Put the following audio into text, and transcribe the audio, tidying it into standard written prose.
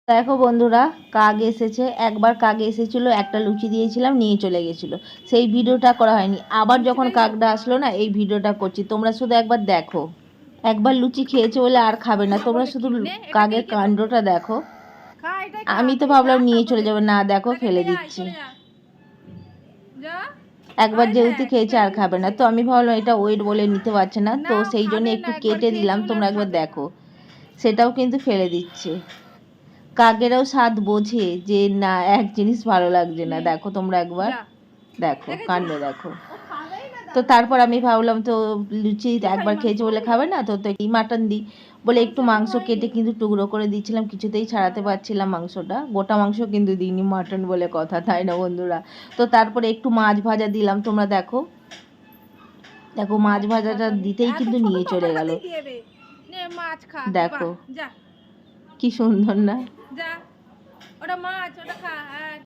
দেখো বন্ধুরা, কাক এসেছে। একবার কাক এসেছিল, একটা লুচি দিয়েছিলাম, নিয়ে চলে গেছিলো। সেই ভিডিওটা করা হয়নি। আবার যখন কাকটা আসলো না, এই ভিডিওটা করছি, তোমরা শুধু একবার দেখো। একবার লুচি খেয়েছে বলে আর খাবে না, তোমরা শুধু কাকের কাণ্ডটা দেখো। আমি তো ভাবলাম নিয়ে চলে যাবে, না দেখো ফেলে দিচ্ছে। একবার যেহেতু খেয়েছে আর খাবে না, তো আমি ভাবলাম এটা ওয়েট বলে নিতে পারছে না, তো সেই জন্য একটু কেটে দিলাম, তোমরা একবার দেখো। সেটাও কিন্তু ফেলে দিচ্ছে। কাকেরাও স্বাদ বোঝে যে না, এক জিনিস ভালো লাগছে না। দেখো তোমরা একবার দেখো, কাণ্ড দেখো। তো তারপর আমি ভাবলাম তো লুচি একবার খেয়েছে বলে খাবে না, তো এই মাটন দিই বলে একটু মাংস কেটে কিন্তু টুকরো করে দিচ্ছিলাম। কিছুতেই ছাড়াতে পারছিলাম মাংসটা, গোটা মাংস কিন্তু দিইনি, মাটন বলে কথা, তাই না বন্ধুরা? তো তারপরে একটু মাছ ভাজা দিলাম, তোমরা দেখো। দেখো মাছ ভাজাটা দিতেই কিন্তু নিয়ে চলে গেল। দেখো কি সুন্দর না?